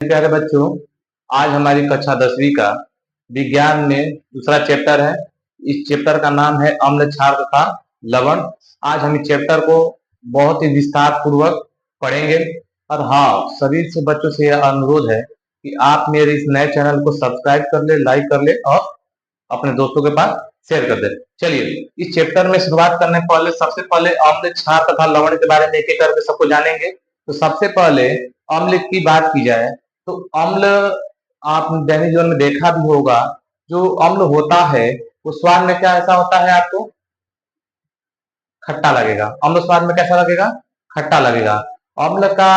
प्यारे बच्चों, आज हमारी कक्षा 10वीं का विज्ञान में दूसरा चैप्टर है। इस चैप्टर का नाम है अम्ल, क्षार तथा लवण। आज हम इस चैप्टर को बहुत ही विस्तार पूर्वक पढ़ेंगे। और हाँ, सभी से बच्चों से यह अनुरोध है कि आप मेरे इस नए चैनल को सब्सक्राइब कर ले, लाइक कर ले और अपने दोस्तों के पास शेयर कर दे। चलिए, इस चैप्टर में शुरुआत करने पहले सबसे पहले अम्ल, क्षार तथा लवण के बारे में एक एक करके सबको जानेंगे। तो सबसे पहले अम्ल की बात की जाए तो अम्ल आप दैनिक जीवन में देखा भी होगा। जो अम्ल होता है वो स्वाद में क्या ऐसा होता है, आपको खट्टा लगेगा। अम्ल स्वाद में कैसा लगेगा? खट्टा लगेगा। अम्ल का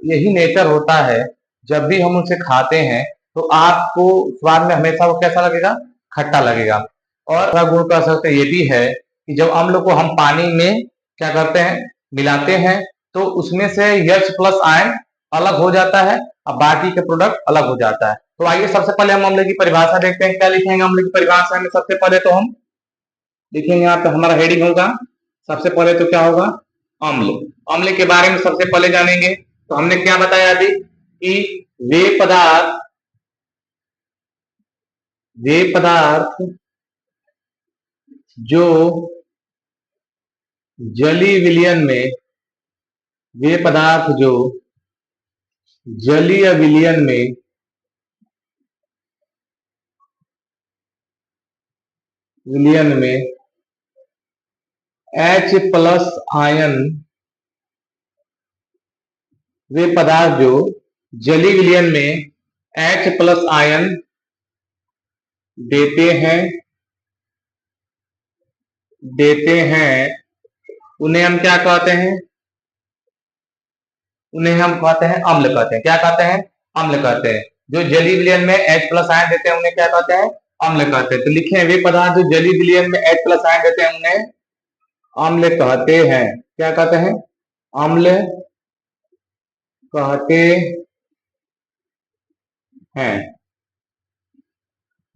यही नेचर होता है, जब भी हम उसे खाते हैं तो आपको स्वाद में हमेशा वो कैसा लगेगा? खट्टा लगेगा। और गुण कह सकते ये भी है कि जब अम्ल को हम पानी में क्या करते हैं, मिलाते हैं, तो उसमें से H प्लस आयन अलग हो जाता है और बाकी के प्रोडक्ट अलग हो जाता है। तो आइए सबसे पहले हम अम्ल की परिभाषा देखते हैं। क्या लिखेंगे अम्ल की परिभाषा में? सबसे पहले तो हम लिखेंगे, यहाँ पे हमारा हेडिंग होगा। सबसे पहले तो क्या होगा? अम्ल। अम्ल के बारे में सबसे पहले जानेंगे। तो हमने क्या बताया अभी कि वे पदार्थ जो जलीय विलयन में वे पदार्थ जो जलीय विलयन में H प्लस आयन वे पदार्थ जो जलीय विलयन में H प्लस आयन देते हैं उन्हें हम क्या कहते हैं? उन्हें हम कहते हैं अम्ल कहते हैं। क्या कहते हैं? अम्ल कहते हैं। जो जलीय विलयन में H प्लस आयन देते हैं उन्हें क्या कहते हैं? अम्ल कहते हैं। तो लिखे वे पदार्थ जो जलीय विलयन में H प्लस आयन देते हैं उन्हें अम्ल कहते हैं। क्या कहते हैं? अम्ल कहते हैं।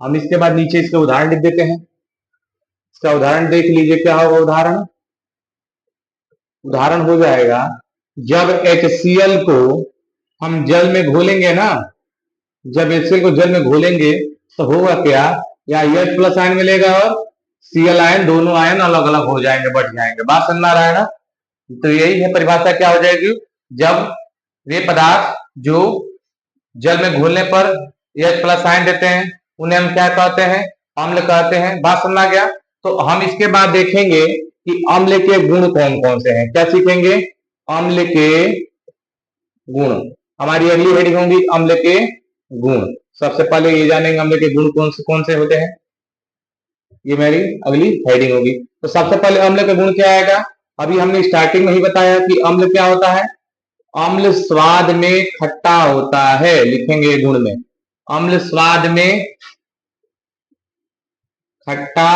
हम इसके बाद नीचे इसके उदाहरण लिख देते हैं। इसका उदाहरण देख लीजिए, क्या होगा उदाहरण? उदाहरण हो जाएगा, जब HCl को हम जल में घोलेंगे ना, जब HCl को जल में घोलेंगे तो होगा क्या? या H प्लस आयन मिलेगा और Cl आयन, दोनों आयन अलग अलग हो जाएंगे, बढ़ जाएंगे। बात समझ आ रहा है ना? तो यही है परिभाषा। क्या हो जाएगी? जब वे पदार्थ जो जल में घोलने पर H प्लस आयन देते हैं उन्हें हम क्या कहते हैं? अम्ल कहते हैं। बात समझ आ गया? तो हम इसके बाद देखेंगे कि अम्ल के गुण कौन कौन से हैं। क्या सीखेंगे? अम्ल के गुण। हमारी अगली हेडिंग होगी अम्ल के गुण। सबसे पहले ये जानेंगे अम्ल के गुण कौन से होते हैं। ये मेरी अगली हेडिंग होगी। तो सबसे पहले अम्ल का गुण क्या आएगा? अभी हमने स्टार्टिंग में ही बताया कि अम्ल क्या होता है? अम्ल स्वाद में खट्टा होता है। लिखेंगे गुण में, अम्ल स्वाद में खट्टा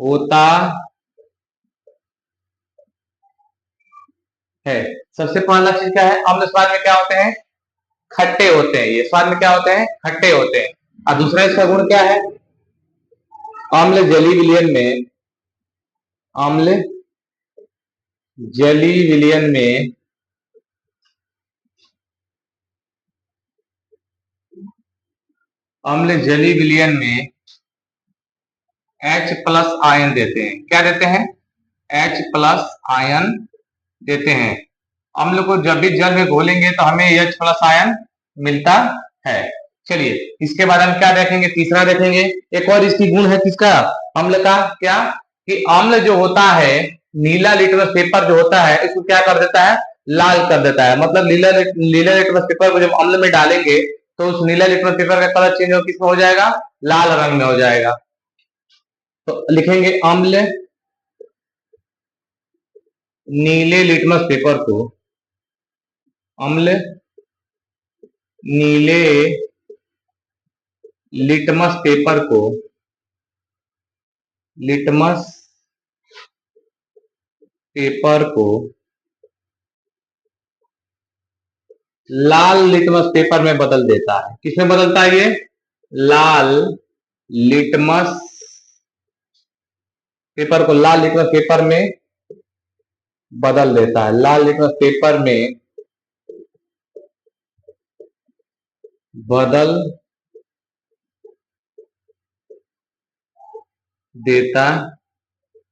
होता है। सबसे पहला चीज क्या है? अम्ल स्वाद में क्या होते हैं? खट्टे होते हैं। ये स्वाद में क्या होते हैं? खट्टे होते हैं। और दूसरा इसका गुण क्या है? अम्ल जलीय विलयन में अम्ल जलीय विलयन में अम्ल जलीय विलयन में H प्लस आयन देते हैं। क्या देते हैं? H प्लस आयन देते हैं। अम्ल को जब भी जल में घोलेंगे तो हमें H प्लस आयन मिलता है। चलिए, इसके बाद हम क्या देखेंगे? तीसरा देखेंगे। एक और इसकी गुण है किसका? अम्ल का। क्या? कि अम्ल जो होता है, नीला लिटमस पेपर जो होता है, इसको क्या कर देता है? लाल कर देता है। मतलब नीला लिटमस पेपर को जब अम्ल में डालेंगे तो उस नीला लिटमस पेपर का कलर चेंज किसमें हो जाएगा? लाल रंग में हो जाएगा। तो लिखेंगे अम्ल नीले लिटमस पेपर को अम्ल नीले लिटमस पेपर को लिटमस पेपर को लाल लिटमस पेपर में बदल देता है। किसमें बदलता है ये? लाल लिटमस पेपर को लाल लिटमस पेपर में बदल देता है। लाल लिटमस पेपर में बदल देता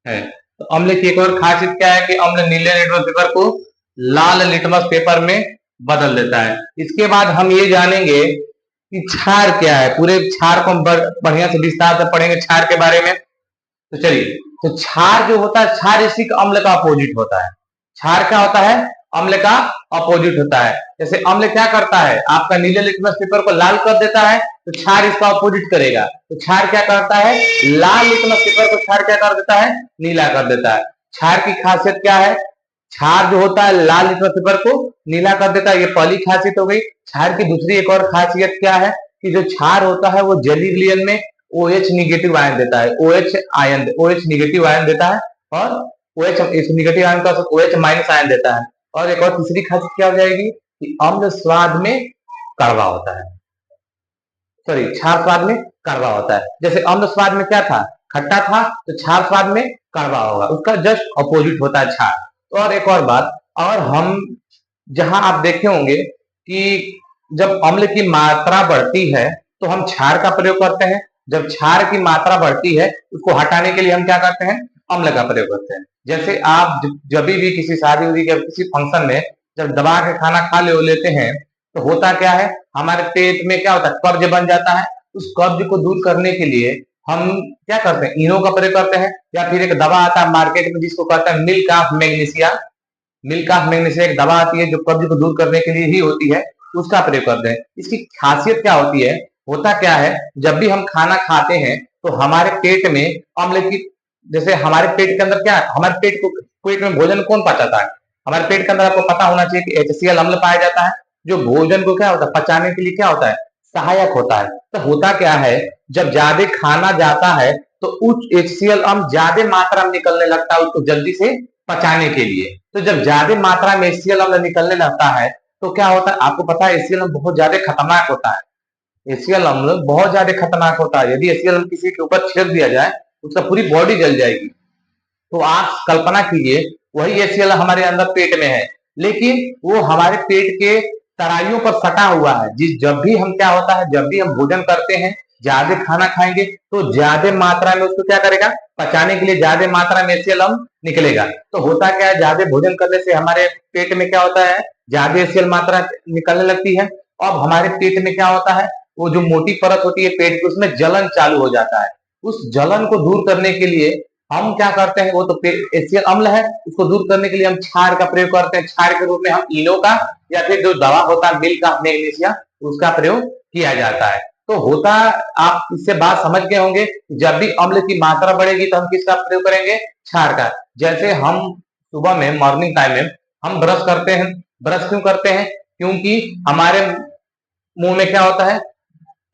है। तो अम्ल की एक और खासियत क्या है कि अम्ल नीले लिटमस पेपर को लाल लिटमस पेपर में बदल देता है। इसके बाद हम ये जानेंगे कि क्षार क्या है। पूरे क्षार को हम बढ़िया से विस्तार से पढ़ेंगे क्षार के बारे में। तो चलिए, तो क्षार जो होता है, क्षार इसी का अम्ल का अपोजिट होता है। क्षार क्या होता है? अम्ल का अपोजिट होता है। जैसे अम्ल क्या करता है, आपका नीले लिटमस पेपर को लाल कर देता है, तो क्षार इसका अपोजिट करेगा। तो क्षार क्या करता है? लाल लिटमस पेपर को क्षार क्या कर देता है? नीला कर देता है। क्षार की खासियत क्या है? क्षार जो होता है लाल लिटमस पेपर को नीला कर देता है, ये पहली खासियत हो गई। क्षार की दूसरी एक और खासियत क्या है कि जो क्षार होता है वो जली विलयन में OH निगेटिव आयन देता है। OH निगेटिव आयन देता है, और OH इस निगेटिव आयन का OH माइनस आयन देता है। और एक और तीसरी खासियत क्या हो जाएगी कि अम्ल स्वाद में कड़वा होता है। सॉरी, क्षार स्वाद में कड़वा होता है। जैसे अम्ल स्वाद में क्या था? खट्टा था, तो क्षार स्वाद में कड़वा होगा। उसका जस्ट अपोजिट होता है क्षार। और एक और बात, और हम जहां आप देखे होंगे कि जब अम्ल की मात्रा बढ़ती है तो हम क्षार का प्रयोग करते हैं। जब क्षार की मात्रा बढ़ती है, उसको हटाने के लिए हम क्या करते हैं? अम्ल का प्रयोग करते हैं। जैसे आप जब भी किसी शादी उदी या किसी फंक्शन में जब दबा के खाना खा लेते हैं, तो होता क्या है, हमारे पेट में क्या होता है? कब्ज बन जाता है। उस कब्ज को दूर करने के लिए हम क्या करते हैं? इनो का प्रयोग करते हैं, या फिर एक दवा आता है मार्केट में जिसको कहते हैं milk of magnesia. Milk of magnesia एक दवा आती है जो कब्ज को दूर करने के लिए ही होती है, उसका प्रयोग करते हैं। इसकी खासियत क्या होती है? होता क्या है, जब भी हम खाना खाते हैं तो हमारे पेट में अम्ल की, जैसे हमारे पेट के अंदर क्या है, हमारे पेट में भोजन कौन पचाता है? हमारे पेट के अंदर आपको पता होना चाहिए कि HCl अम्ल पाया जाता है, जो भोजन को क्या होता है, पचाने के लिए क्या होता है? सहायक होता है। तो होता क्या है, जब ज्यादा खाना जाता है तो उच्च HCl अम्ल ज्यादा मात्रा में निकलने लगता है उसको जल्दी से पचाने के लिए। तो जब ज्यादा मात्रा में HCl अम्ल निकलने लगता है तो क्या होता है? आपको पता है HCl अम्ल बहुत ज्यादा खतरनाक होता है। HCl अम्ल बहुत ज्यादा खतरनाक होता है। यदि HCl अम्ल किसी के ऊपर छिड़क दिया जाए, उसका पूरी बॉडी जल जाएगी। तो आप कल्पना कीजिए, वही HCl हमारे अंदर पेट में है, लेकिन वो हमारे पेट के तराइयों पर सटा हुआ है। जिस जब भी हम क्या होता है, जब भी हम भोजन करते हैं, ज्यादा खाना खाएंगे तो ज्यादा मात्रा में उसको क्या करेगा? पचाने के लिए ज्यादा मात्रा में HCl निकलेगा। तो होता क्या है, ज्यादा भोजन करने से हमारे पेट में क्या होता है? ज्यादा HCl मात्रा निकलने लगती है। अब हमारे पेट में क्या होता है? वो जो मोटी परत होती है पेट की, उसमें जलन चालू हो जाता है। उस जलन को दूर करने के लिए हम क्या करते हैं? वो तो HCl अम्ल है, उसको दूर करने के लिए हम क्षार का प्रयोग करते हैं। क्षार के रूप में हम इनो का, या फिर जो दवा होता है मिल्क ऑफ मैग्नीशिया, उसका प्रयोग किया जाता है। तो होता, आप इससे बात समझ गए होंगे, जब भी अम्ल की मात्रा बढ़ेगी तो हम किसका प्रयोग करेंगे? क्षार का। जैसे हम सुबह में मॉर्निंग टाइम में हम ब्रश करते हैं। ब्रश क्यों करते हैं? क्योंकि हमारे मुंह में क्या होता है?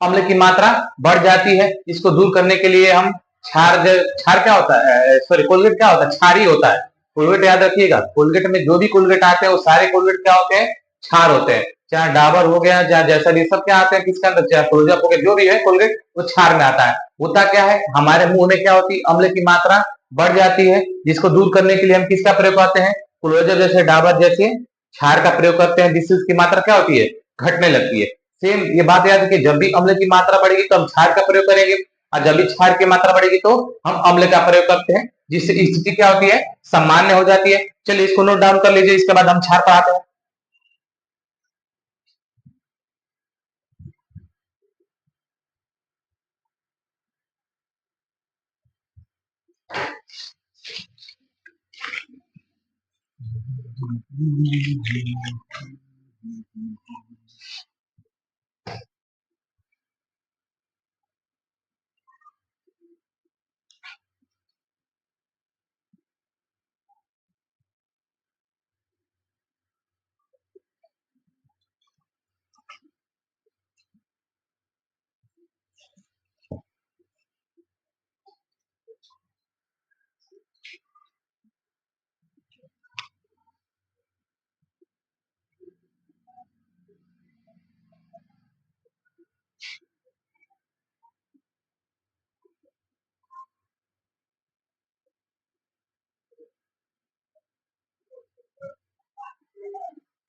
अम्ल की मात्रा बढ़ जाती है। इसको दूर करने के लिए हम क्षार, क्षार क्या होता है, सॉरी कोलगेट क्या होता है? क्षार ही होता है। कोलगेट याद रखिएगा, कोलगेट में जो भी कोलगेट आते हैं वो सारे कोलगेट क्या होते हैं? क्षार होते हैं। चाहे डाबर हो गया, चाहे जैसा भी, सब क्या आते हैं किसके अंदर? चाहे क्लोजअप हो गया, जो भी है कोलगेट, वो क्षार में आता है। होता क्या है, हमारे मुंह में क्या होती है? अम्ल की मात्रा बढ़ जाती है, जिसको दूर करने के लिए हम किसका प्रयोग करते हैं? क्लोजअप जैसे, डाबर जैसे क्षार का प्रयोग करते हैं, जिससे उसकी मात्रा क्या होती है? घटने लगती है। सेम ये बात याद रखिए, जब भी अम्ल की मात्रा बढ़ेगी तो हम क्षार का प्रयोग करेंगे, और जब भी क्षार की मात्रा बढ़ेगी तो हम अम्ल का प्रयोग करते हैं, जिससे स्थिति क्या होती है? सामान्य हो जाती है। चलिए इसको नोट डाउन कर लीजिए, इसके बाद हम क्षार पढ़ाते हैं।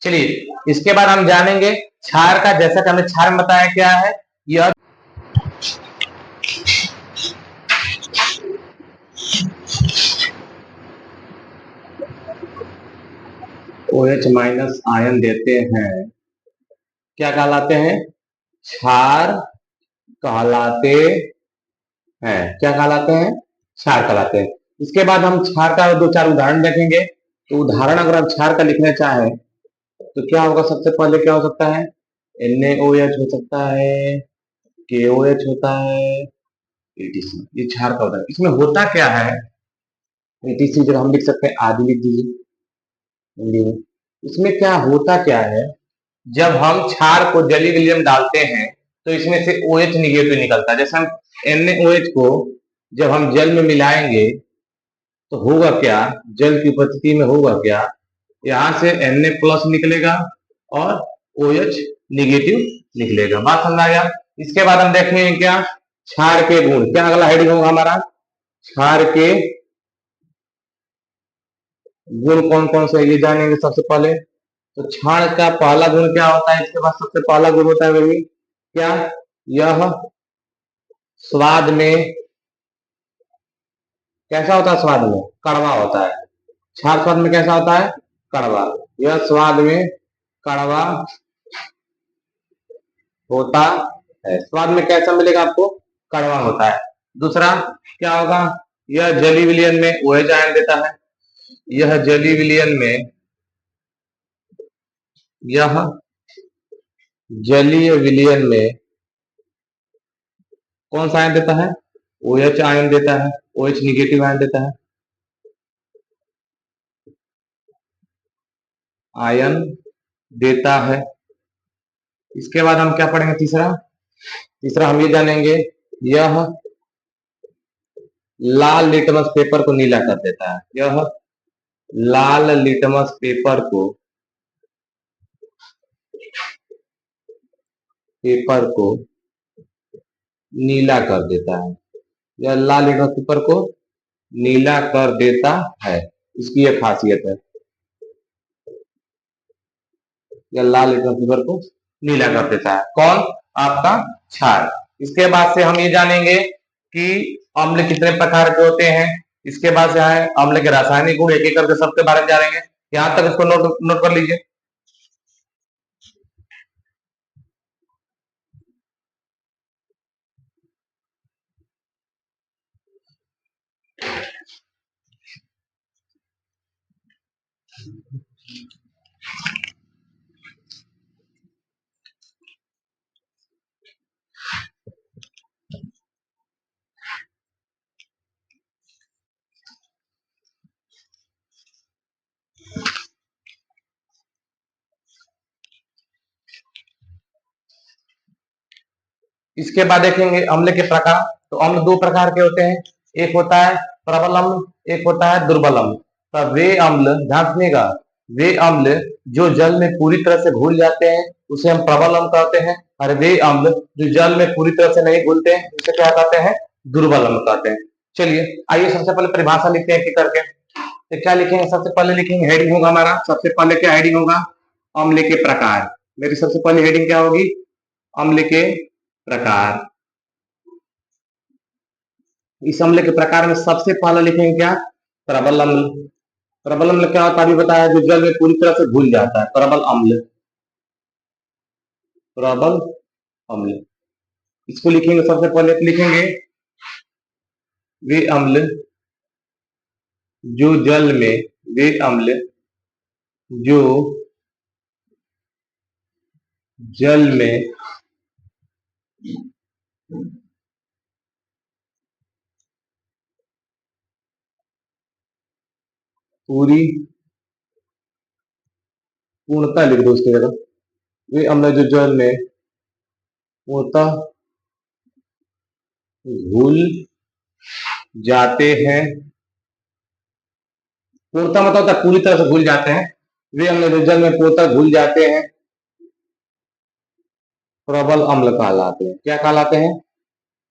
चलिए इसके बाद हम जानेंगे क्षार का, जैसा कि हमने क्षार में बताया क्या है, यह OH माइनस आयन देते हैं, क्या कहलाते हैं, क्षार कहलाते हैं। क्या कहलाते हैं, क्षार कहलाते हैं। इसके बाद हम क्षार का दो चार उदाहरण देखेंगे। तो उदाहरण अगर आप क्षार का लिखना चाहें तो क्या होगा, सबसे पहले क्या हो सकता है, NaOH हो सकता है, KOH होता है, ETC, ये क्षार का उदाहरण। इसमें होता क्या है, ETC जब हम लिख सकते हैं, आदि लिख दीजिए हिंदी में। इसमें क्या होता क्या है, जब हम क्षार को जलीय विलयन में डालते हैं तो इसमें से OH निगेटिव निकलता है। जैसे हम NaOH को जब हम जल में मिलाएंगे तो होगा क्या, जल की उपस्थिति में होगा क्या, यहां से Na प्लस निकलेगा और OH निगेटिव निकलेगा। बात समझ आ गया। इसके बाद हम देखेंगे क्या, क्षार के गुण। क्या अगला हेडिंग होगा हमारा, क्षार के गुण कौन कौन से, ये जानेंगे सबसे पहले। तो क्षार का पहला गुण क्या होता है, इसके बाद सबसे पहला गुण होता है वही क्या, यह स्वाद में कैसा होता है, स्वाद में कड़वा होता है। क्षार स्वाद में कैसा होता है, कड़वा। यह स्वाद में कड़वा होता है। स्वाद में कैसा मिलेगा आपको, कड़वा होता है। दूसरा क्या होगा, यह जलीय विलयन में OH आयन देता है। यह जलीय विलयन में, यह जलीय विलयन में कौन सा आयन देता है, OH आयन देता है, OH निगेटिव आयन देता है, आयन देता है। इसके बाद हम क्या पढ़ेंगे, तीसरा, तीसरा हम ये जानेंगे, यह लाल लिटमस पेपर को नीला कर देता है। यह लाल लिटमस पेपर को नीला कर देता है। यह लाल लिटमस पेपर को नीला कर देता है, इसकी यह खासियत है। यह लाल लिटमस पेपर को नीला कर देता है, कौन, आपका क्षार। इसके बाद से हम ये जानेंगे कि अम्ल कितने प्रकार के होते हैं। इसके बाद से है अम्ल के रासायनिक गुण, एक एक करके सबके बारे में जानेंगे। यहां तक इसको नोट नोट कर लीजिए। इसके बाद देखेंगे अम्ल के प्रकार। तो अम्ल दो प्रकार के होते हैं, एक होता है प्रबल अम्ल, एक होता है दुर्बल अम्ल। तो वे अम्ल, ध्यान सुनिएगा, वे अम्ल जो जल में पूरी तरह से घुल जाते हैं उसे हम प्रबल अम्ल कहते हैं, और वे अम्ल जो जल में पूरी तरह से नहीं घुलते हैं उसे क्या कहते हैं, दुर्बल अम्ल कहते हैं। चलिए आइए सबसे पहले परिभाषा लिखते हैं एक करके। तो क्या लिखेंगे, सबसे पहले लिखेंगे, हेडिंग होगा हमारा, सबसे पहले क्या हेडिंग होगा, अम्ल के प्रकार। मेरी सबसे पहले हेडिंग क्या होगी, अम्ल के प्रकार। इस अम्ल के प्रकार में सबसे पहले लिखेंगे क्या, प्रबल अम्ल। प्रबल अम्ल क्या होता है, अभी बताया, जो जल में पूरी तरह से घुल जाता है, प्रबल अम्ल, प्रबल अम्ल। इसको लिखेंगे, सबसे पहले लिखेंगे, वे अम्ल जो जल में, वे अम्ल जो जल में पूरी, पूर्णता लिख दो उसकी जगह, वे अम्ल जो जल में पूर्णतः घुल जाते हैं। पूर्णतः मतलब होता है पूरी तरह से घुल जाते हैं। वे अम्ल जो जल में पूर्णतः घुल जाते हैं प्रबल अम्ल कहलाते हैं। क्या कहलाते हैं,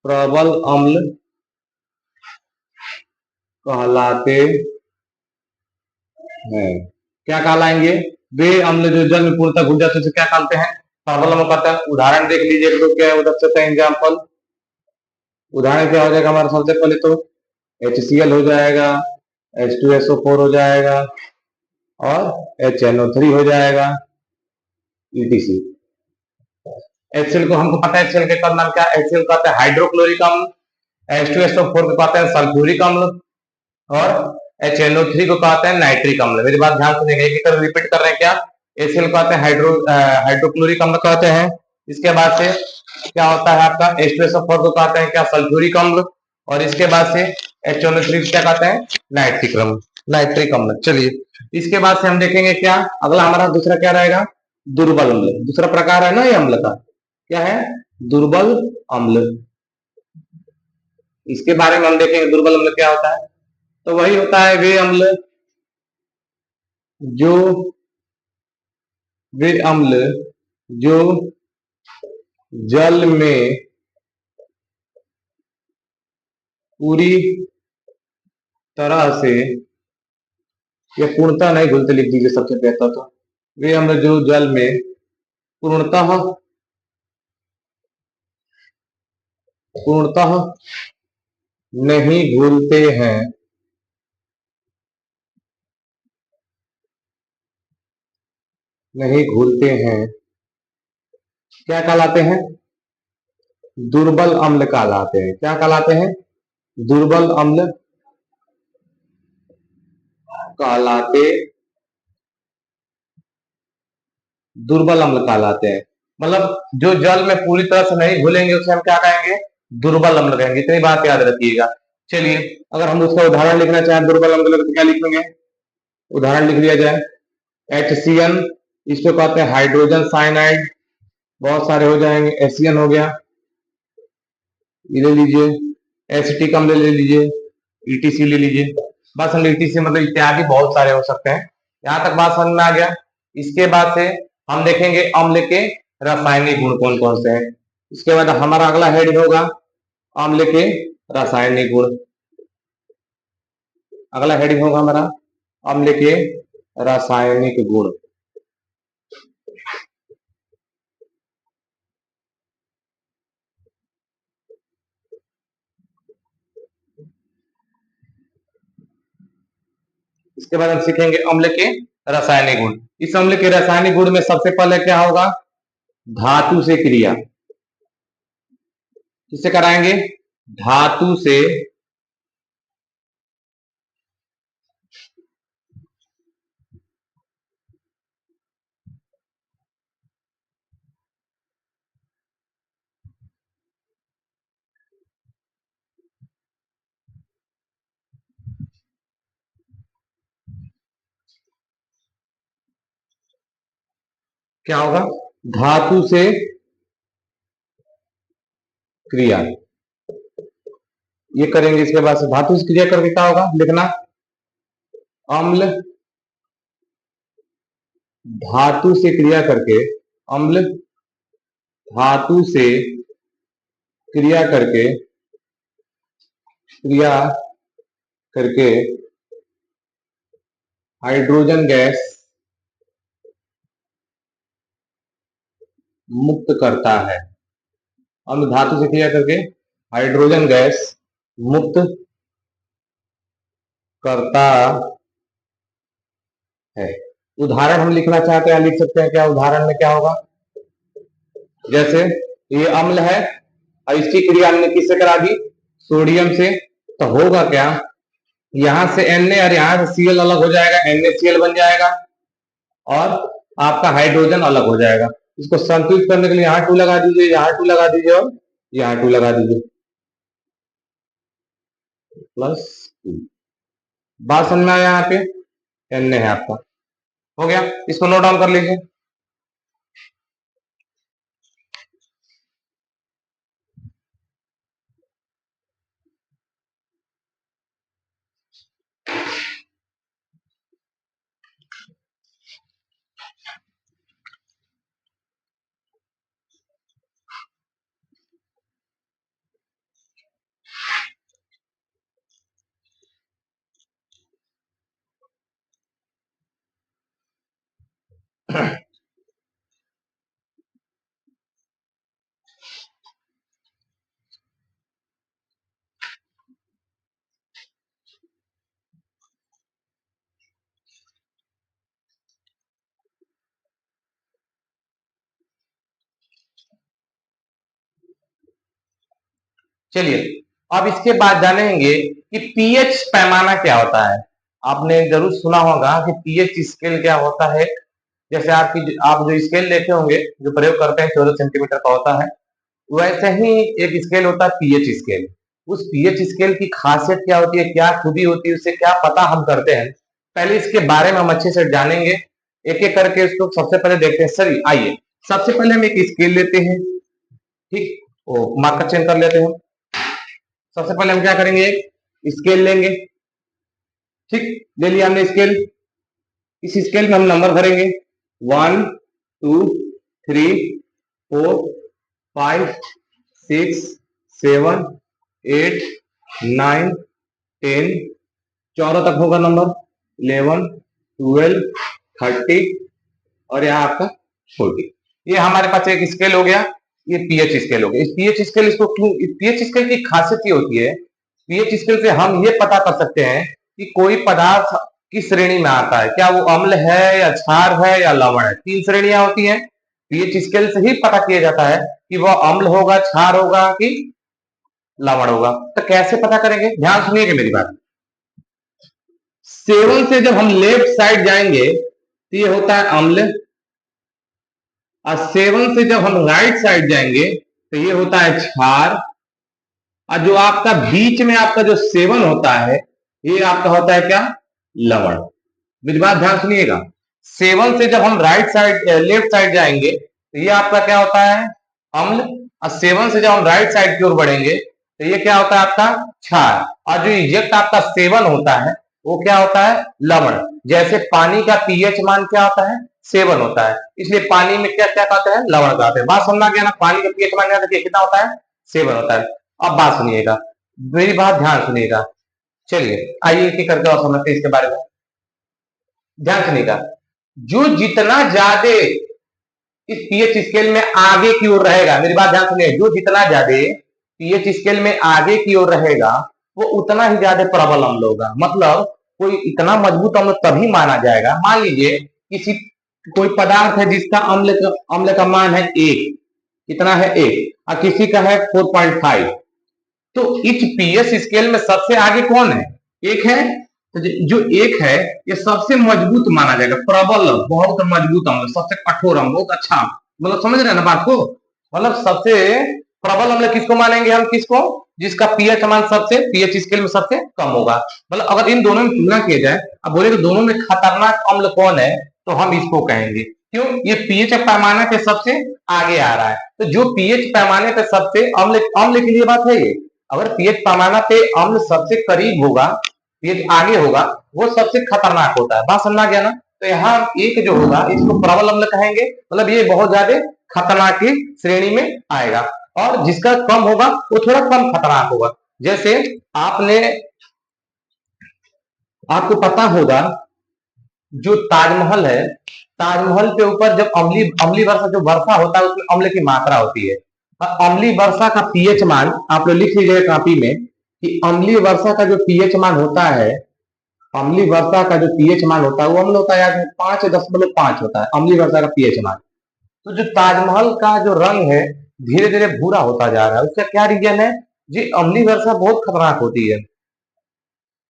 प्रबल अम्ल कहलाते हैं। क्या कहलाएंगे, वे अम्ल जो जल में पूर्णतः घुल जाते हैं उसे क्या कहते हैं, प्रॉब्लम कहता है उदाहरण देख लीजिए, एक दो क्या है उधर से एग्जाम्पल। उदाहरण क्या हो जाएगा हमारा, सबसे पहले तो HCl हो जाएगा, H2SO4 हो जाएगा और HNO3 हो जाएगा, ETC। HCl को हमको पता है, HCl के का नाम क्या है, HCl कहते हैं हाइड्रोक्लोरिक अम्ल, H2SO4 को कहते हैं सल्फ्यूरिक अम्ल और HNO3 को कहते हैं नाइट्रिक अम्ल। मेरी बात ध्यान सुनिएगा, एक एक रिपीट कर रहे हैं क्या। HCl कहते हैं हाइड्रोक्लोरिक अम्ल कहते हैं। इसके बाद से क्या होता है आपका, H2SO4 को कहते हैं क्या, सल्फ्यूरिक अम्ल। और इसके बाद से HNO3 क्या कहते हैं, नाइट्रिक अम्ल, नाइट्रिक अम्ल। चलिए इसके बाद से हम देखेंगे क्या, अगला हमारा दूसरा क्या रहेगा, दुर्बल अम्ल। दूसरा प्रकार है ना ये अम्ल का, क्या है, दुर्बल अम्ल। इसके बारे में हम देखेंगे दुर्बल अम्ल क्या होता है। तो वही होता है वे अम्ल जो वे अम्ल जो जल में पूरी तरह से, या पूर्णतः नहीं घुलते लिख दीजिए सबसे बेहतर तो, वे अम्ल जो जल में पूर्णतः पूर्णतः नहीं घुलते हैं, नहीं घुलते हैं, क्या कहलाते हैं, दुर्बल अम्ल कहलाते हैं। क्या कहलाते हैं, दुर्बल अम्ल कहलाते, दुर्बल अम्ल कहलाते हैं। मतलब जो जल में पूरी तरह से नहीं घुलेंगे उसे हम क्या कहेंगे, दुर्बल अम्ल कहेंगे। इतनी बात याद रखिएगा। चलिए अगर हम उसका उदाहरण लिखना चाहें दुर्बल अम्ल तो क्या लिखेंगे, उदाहरण लिख लिया जाए, HCN, इसको कहते हैं हाइड्रोजन साइनाइड, बहुत सारे हो जाएंगे, HCN हो गया, ये ले लीजिए, एसिटिक अम्ल ले लीजिए, ETC ले लीजिए। बस हम ETC मतलब इत्यादि बहुत सारे हो सकते हैं। यहां तक बात समझ में आ गया। इसके बाद से हम देखेंगे अम्ल के रासायनिक गुण कौन कौन से हैं। इसके बाद हमारा अगला हेड होगा अम्ल के रासायनिक गुण। अगला हेडिंग होगा हमारा अम्ल के रासायनिक गुण। इसके बाद हम सीखेंगे अम्ल के रासायनिक गुण। इस अम्ल के रासायनिक गुण में सबसे पहले क्या होगा, धातु से क्रिया। किससे कराएंगे, धातु से क्या होगा, धातु से क्रिया, ये करेंगे। इसके बाद से धातु से क्रिया करके क्या होगा, लिखना, अम्ल धातु से क्रिया करके, अम्ल धातु से क्रिया करके, क्रिया करके हाइड्रोजन गैस मुक्त करता है। अम्ल धातु से क्रिया करके हाइड्रोजन गैस मुक्त करता है। उदाहरण हम लिखना चाहते हैं, लिख सकते हैं क्या, उदाहरण में क्या होगा, जैसे ये अम्ल है और इसकी क्रिया हमने किससे करा दी, सोडियम से। तो होगा क्या, यहां से Na और यहां से Cl अलग हो जाएगा, NaCl बन जाएगा और आपका हाइड्रोजन अलग हो जाएगा। इसको संतुलित करने के लिए यहाँ 2 लगा दीजिए, यहाँ 2 लगा दीजिए और यहाँ 2 लगा दीजिए, +2। बात समझ में आया, यहाँ पे Na है आपका, हो गया। इसको नोट डाउन कर लीजिए। चलिए अब इसके बाद जानेंगे कि पीएच पैमाना क्या होता है। आपने जरूर सुना होगा कि पीएच स्केल क्या होता है। जैसे आप जो स्केल लेते होंगे, जो प्रयोग करते हैं 14 सेंटीमीटर का होता है, वैसे ही एक स्केल होता है पीएच स्केल। उस पीएच स्केल की खासियत क्या होती है, क्या खूबी होती है, उससे क्या पता हम करते हैं, पहले इसके बारे में हम अच्छे से जानेंगे। एक एक करके इसको सबसे पहले देखते हैं। सर आइए, सबसे पहले हम एक स्केल लेते हैं, ठीक, वो मार्कर चेंज कर लेते हैं। सबसे पहले हम क्या करेंगे, एक स्केल लेंगे, ठीक, ले लिया हमने स्केल। इस स्केल में हम नंबर भरेंगे 1 2 3 4 5 6 7 8 9 10, 14 तक होगा नंबर, 11 12 30 और यहाँ आपका 40। ये हमारे पास एक स्केल हो गया, ये पीएच स्केल हो गया। इस पीएच स्केल इसको क्यों, पीएच स्केल की खासियत ये होती है, पीएच स्केल से हम ये पता कर सकते हैं कि कोई पदार्थ किस श्रेणी में आता है, क्या वो अम्ल है या क्षार है या लवण है। 3 श्रेणियां होती हैं, पीएच स्केल से ही पता किया जाता है कि वह अम्ल होगा, क्षार होगा कि लवण होगा। तो कैसे पता करेंगे, ध्यान सुनिएगा मेरी बात। 7 से जब हम लेफ्ट साइड जाएंगे तो ये होता है अम्ल, और 7 से जब हम राइट साइड जाएंगे तो ये होता है क्षार, और जो आपका बीच में आपका जो 7 होता है ये आपका होता है क्या, लवण। मेरी बात ध्यान सुनिएगा। 7 से जब हम राइट साइड लेफ्ट साइड जाएंगे तो ये आपका क्या होता है, अम्ल, और 7 से जब हम राइट साइड की ओर बढ़ेंगे तो ये क्या होता है आपका क्षार, और जो इजेक्ट आपका 7 होता है वो क्या होता है, लवण। जैसे पानी का पीएच मान क्या होता है, 7 होता है, इसलिए पानी में क्या क्या कहते हैं, लवण कहते हैं। बात समझना गया ना, पानी का पीएच मान कितना होता है, 7 होता है। अब बात सुनिएगा, मेरी बात ध्यान सुनिएगा। चलिए आइए एक एक करके और समझते हैं इसके बारे में। ध्यान सुनिएगा, जो जितना ज्यादा इस पीएच स्केल में आगे की ओर रहेगा, मेरी बात ध्यान सुनिए, जो जितना ज्यादा पीएच स्केल में आगे की ओर रहेगा वो उतना ही ज्यादा प्रबल अम्ल होगा। मतलब कोई इतना मजबूत अम्ल तभी माना जाएगा, मान लीजिए किसी कोई पदार्थ है जिसका अम्ल का मान है 1, कितना है 1, और किसी का है 4.5, तो इस पीएच स्केल में सबसे आगे कौन है, एक है। तो जो एक है ये सबसे मजबूत माना जाएगा, प्रबल, बहुत मजबूत अम्ल, सबसे कठोर अम्ल, बहुत अच्छा, मतलब समझ रहे हैं ना बात को। मतलब सबसे प्रबल अम्ल किसको मानेंगे हम, किसको, जिसका पीएच मान सबसे पीएच स्केल में सबसे कम होगा। मतलब अगर इन दोनों में तुलना किया जाए, अब बोले तो दोनों में खतरनाक अम्ल कौन है, तो हम इसको कहेंगे, क्यों, ये पीएच पैमाने पे सबसे आगे आ रहा है। तो जो पीएच पैमाने पे सबसे अम्ल अम्ल के लिए बात है ये, अगर पीएच पैमाना पे अम्ल सबसे करीब होगा, पीएच आगे होगा, वो सबसे खतरनाक होता है। बात समझा गया ना। तो यहाँ एक जो होगा इसको प्रबल अम्ल कहेंगे, मतलब ये बहुत ज्यादा खतरनाक की श्रेणी में आएगा, और जिसका कम होगा वो थोड़ा कम खतरनाक होगा। जैसे आपको पता होगा जो ताजमहल है, ताजमहल के ऊपर जब अम्ली अम्ली वर्षा जो वर्षा होता है उसमें अम्ल की मात्रा होती है। अम्ली वर्षा का पीएच मान आप लोग लिख लीजिएगा कापी में कि अम्ली वर्षा का जो पीएच मान होता है, अम्ली वर्षा का जो पीएच मान होता है वो अम्ल होता है 5.5 होता है अम्ली वर्षा का पीएच मान। तो जो ताजमहल का जो रंग है धीरे धीरे भूरा होता जा रहा है, उसका क्या रीजन है, जी अम्ली वर्षा बहुत खतरनाक होती है।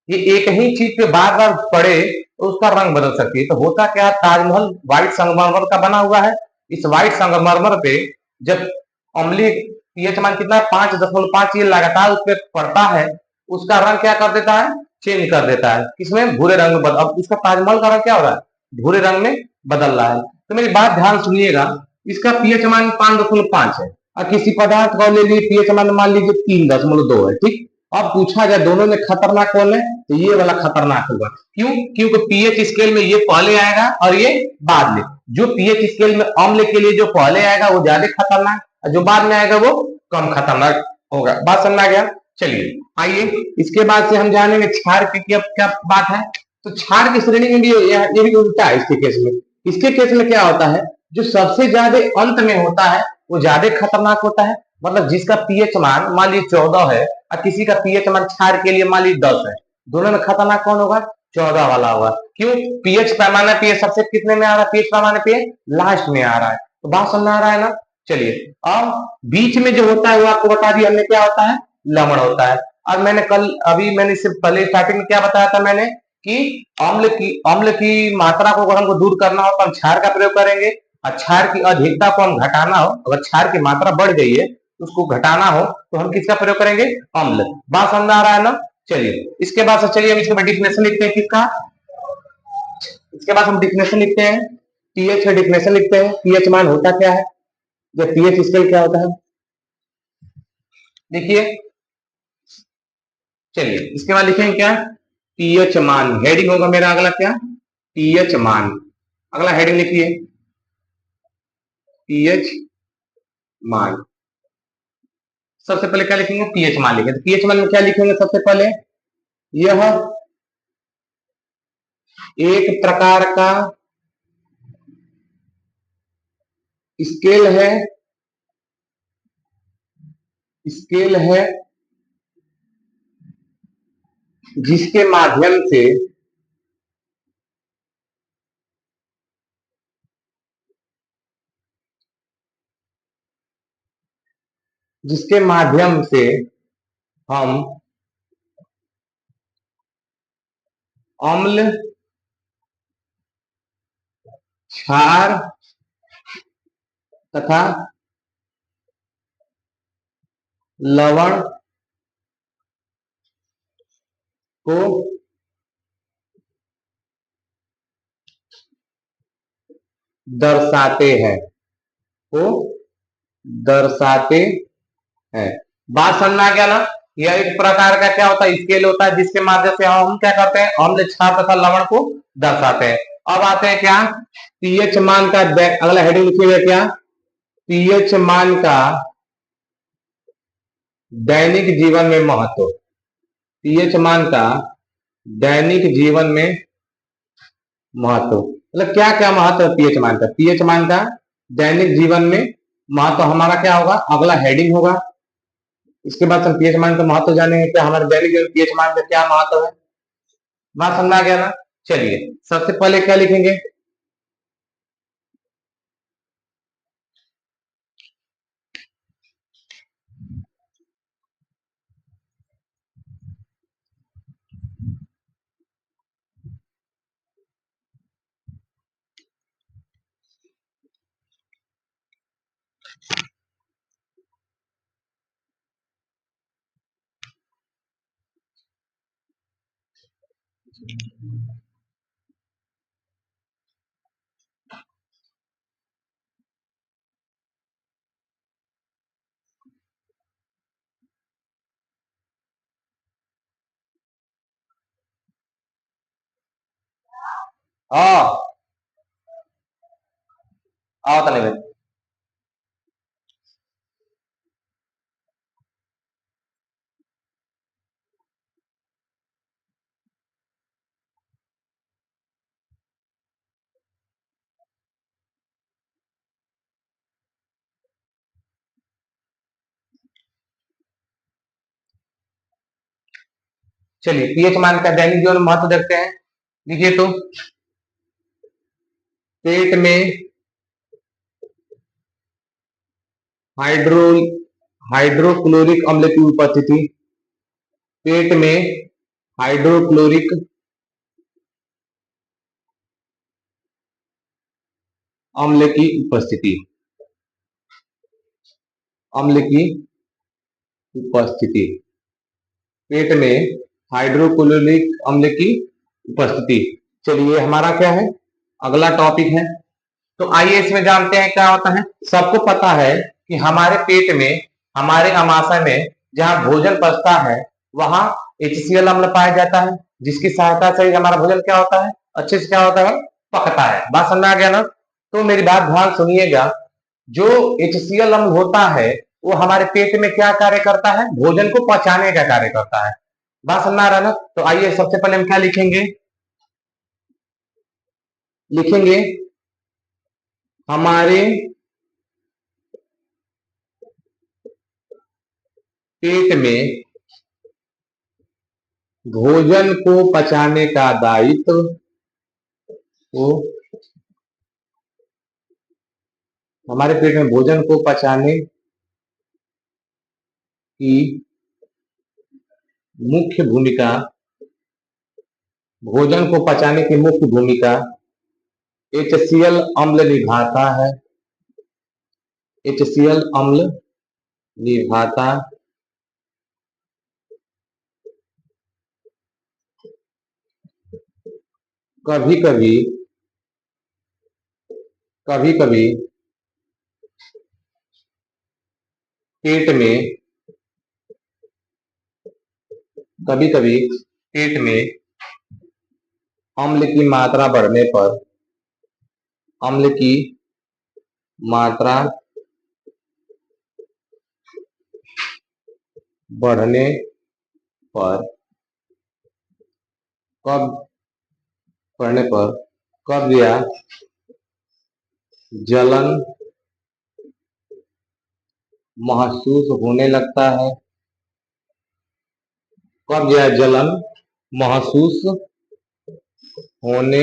ये एक ही चीज पे बार बार पड़े तो उसका रंग बदल सकती है। तो होता क्या, ताजमहल व्हाइट संगमरमर का बना हुआ है, इस व्हाइट संगमरमर पे जब अम्ली पीएच मान कितना है 5.5 ये लगातार उस पर पड़ता है, उसका रंग क्या कर देता है, चेंज कर देता है, किसमें, भूरे रंग में बदल। अब इसका ताजमहल का रंग क्या हो रहा है, भूरे रंग में बदल रहा है। तो मेरी बात ध्यान सुनिएगा, इसका पीएच मान 5.5 है, और किसी पदार्थ को ले लीजिए पीएच मान मान लीजिए 3.2 है, ठीक। अब पूछा जाए दोनों में खतरनाक कौन है, तो ये वाला खतरनाक होगा। क्यों, क्योंकि पीएच स्केल में ये पहले आएगा और ये बाद में। जो पीएच स्केल में अम्ल के लिए जो पहले आएगा वो ज्यादा खतरनाक, और जो बाद में आएगा वो कम खतरनाक होगा। बात समझ आ गया। चलिए आइए इसके बाद से हम जानेंगे क्षार की क्या बात है। तो क्षार की श्रेणी में भी ये भी उल्टा है इसके केस में। इसके केस में क्या होता है, जो सबसे ज्यादा अंत में होता है वो ज्यादा खतरनाक होता है। मतलब जिसका पीएच मान लीजिए 14 है, और किसी का पीएच मान क्षार के लिए मान लीजिए 10 है, दोनों में खतरनाक कौन होगा, 14 वाला होगा। क्यों, पीएच पैमाना पे सबसे कितने में आ रहा है, पीएच पैमाने पे लास्ट में आ रहा है। तो बात समझ आ रहा है ना। चलिए अब बीच में जो होता है वो आपको बता दिया हमने क्या होता है, लवण होता है। और मैंने इससे पहले स्टार्टिंग में क्या बताया था मैंने कि अम्ल की मात्रा को अगर हमको दूर करना हो तो हम क्षार का प्रयोग करेंगे, और क्षार की अधिकता को हम घटाना हो, अगर क्षार की मात्रा बढ़ गई है तो उसको घटाना हो तो हम किसका प्रयोग करेंगे? अम्ल। बात समझ आ रहा है ना? चलिए इसके बाद से चलिए इसके बाद डिफिनेशन लिखते हैं किसका। इसके बाद हम डिफिनेशन लिखते हैं, पीएच का डिफिनेशन लिखते हैं। पीएच मान होता क्या है, या पीएच स्केल क्या होता है, देखिए। चलिए इसके बाद लिखेंगे क्या? पीएच मान। हेडिंग होगा मेरा अगला क्या? पीएच मान। अगला हेडिंग लिखिए, पीएच मान। सबसे पहले क्या लिखेंगे? पीएच मान लिखेंगे। पीएच मान में क्या लिखेंगे सबसे पहले? यह एक प्रकार का स्केल है, स्केल है जिसके माध्यम से जिसके माध्यम से हम अम्ल, क्षार तथा लवण को दर्शाते हैं, को दर्शाते हैं। बात समझ आ गया ना? यह एक प्रकार का क्या होता है? स्केल होता है जिसके माध्यम से हम क्या करते हैं? अम्ल, क्षार तथा लवण को दर्शाते हैं। अब आते हैं क्या? पीएच मान का अगला हेडिंग लिखिएगा क्या? पीएच मान का दैनिक जीवन में महत्व। पीएच मान का दैनिक जीवन में महत्व मतलब क्या क्या महत्व है पीएच मान का? पीएच मान का दैनिक जीवन में महत्व हमारा क्या होगा? अगला हेडिंग होगा। इसके बाद हम पीएच मान का महत्व जानेंगे, क्या हमारे दैनिक जीवन पीएच मान का क्या महत्व है। बात समझ आ गया ना? चलिए सबसे पहले क्या लिखेंगे? हाँ आओ तले में। चलिए पीएच मान का दैनिक जीवन में महत्व देखते हैं। देखिए तो पेट में हाइड्रो हाइड्रोक्लोरिक अम्ल की उपस्थिति, पेट में हाइड्रोक्लोरिक अम्ल की उपस्थिति, अम्ल की उपस्थिति, पेट में हाइड्रोक्लोरिक अम्ल की उपस्थिति। चलिए हमारा क्या है? अगला टॉपिक है। तो आइए इसमें जानते हैं क्या होता है। सबको पता है कि हमारे पेट में, हमारे अमाशय में जहां भोजन पचता है वहां HCl अम्ल पाया जाता है, जिसकी सहायता से हमारा भोजन क्या होता है? अच्छे से क्या होता है? पकता है। बात समझ आ गया ना? तो मेरी बात ध्यान सुनिएगा। जो HCl अम्ल होता है वो हमारे पेट में क्या कार्य करता है? भोजन को पचाने का कार्य करता है। बात समझ आ रहा है ना? तो आइए सबसे पहले हम क्या लिखेंगे? लिखेंगे हमारे पेट में भोजन को पचाने का दायित्व को हमारे पेट में भोजन को पचाने की मुख्य भूमिका, भोजन को पचाने की मुख्य भूमिका HCl अम्ल निभाता है। HCl अम्ल निभाता कभी कभी पेट में अम्ल की मात्रा बढ़ने पर कब्ज या जलन महसूस होने लगता है। कब्ज या जलन महसूस होने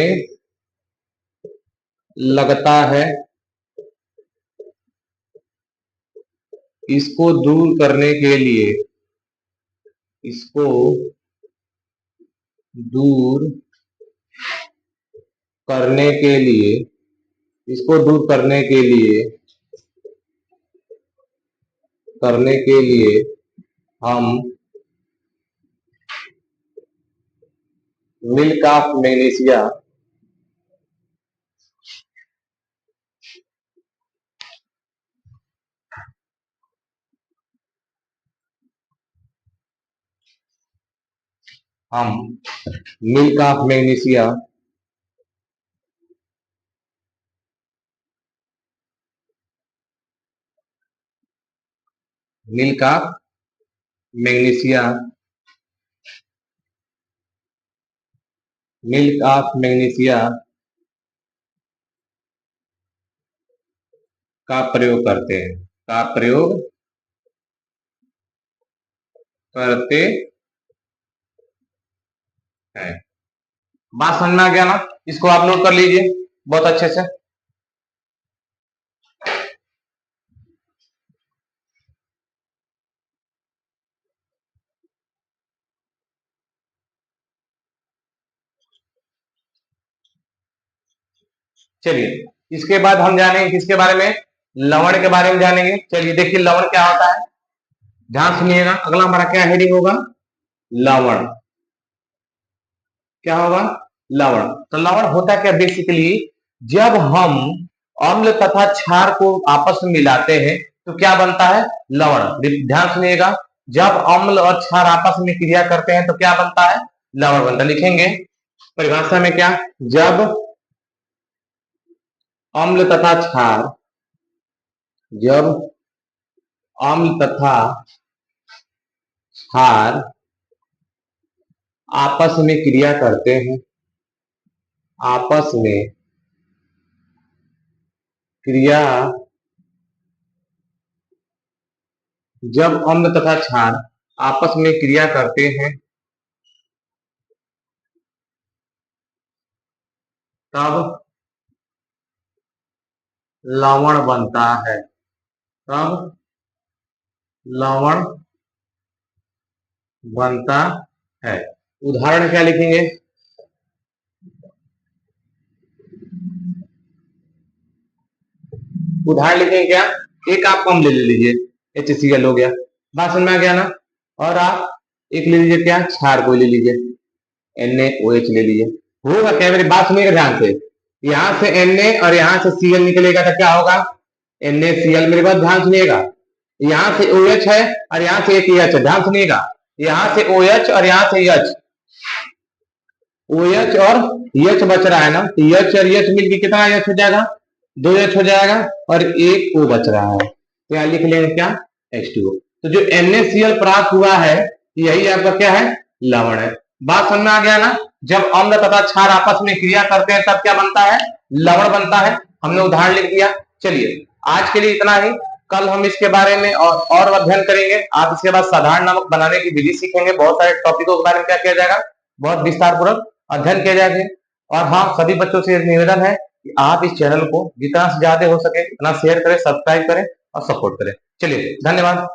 लगता है। इसको दूर करने के लिए हम मिल्क ऑफ मैग्नीशिया का प्रयोग करते हैं। बात समझ में आ गया ना? इसको आप नोट कर लीजिए बहुत अच्छे से। चलिए इसके बाद हम जानेंगे किसके बारे में? लवण के बारे में जानेंगे। चलिए देखिए लवण क्या होता है, ध्यान सुनिएगा। अगला हमारा क्या हेडिंग होगा? लवण। क्या होगा? लवण। तो लवण होता क्या बेसिकली, जब हम अम्ल तथा क्षार को आपस में मिलाते हैं तो क्या बनता है? लवण। ध्यान सुनिएगा, जब अम्ल और क्षार आपस में क्रिया करते हैं तो क्या बनता है? लवण बनता है। लिखेंगे परिभाषा में क्या? जब अम्ल तथा क्षार आपस में क्रिया करते हैं, जब अम्ल तथा क्षार आपस में क्रिया करते हैं तब लवण बनता है। उदाहरण क्या लिखेंगे? उदाहरण लिखेंगे क्या? एक आप अम्ल ले लीजिए, HCl हो गया। बात समझ में आ गया ना? और आप एक ले लीजिए क्या? क्षार को ले लीजिए, NaOH ले लीजिए। होगा क्या? मेरी बात सुनिएगा ध्यान से। यहां से Na और यहां से Cl निकलेगा तो क्या होगा? NaCl। मेरी बात ध्यान सुनिएगा, यहां से OH है और यहां से एक H है। ध्यान सुनिएगा, यहां से OH और यहां से H, OH और H बच रहा है ना, H और H मिलकर कितना H हो जाएगा? 2H हो जाएगा और एक O बच रहा है। तो यहां लिख लेंगे क्या? H2O। तो जो NaCl प्राप्त हुआ है यही आपका क्या है? लवण है। बात समझ में आ गया ना? जब अम्ल तथा क्षार आपस में क्रिया करते हैं तब क्या बनता है? लवण बनता है। हमने उदाहरण लिख दिया। चलिए आज के लिए इतना ही। कल हम इसके बारे में और अध्ययन करेंगे। आप इसके बाद साधारण नमक बनाने की विधि सीखेंगे। बहुत सारे टॉपिकों के बारे में क्या किया जाएगा? बहुत विस्तार पूर्वक अध्ययन किया जाएगा। और हाँ, सभी बच्चों से निवेदन है कि आप इस चैनल को जितना से ज्यादा हो सके उतना शेयर करें, सब्सक्राइब करें और सपोर्ट करें। चलिए धन्यवाद।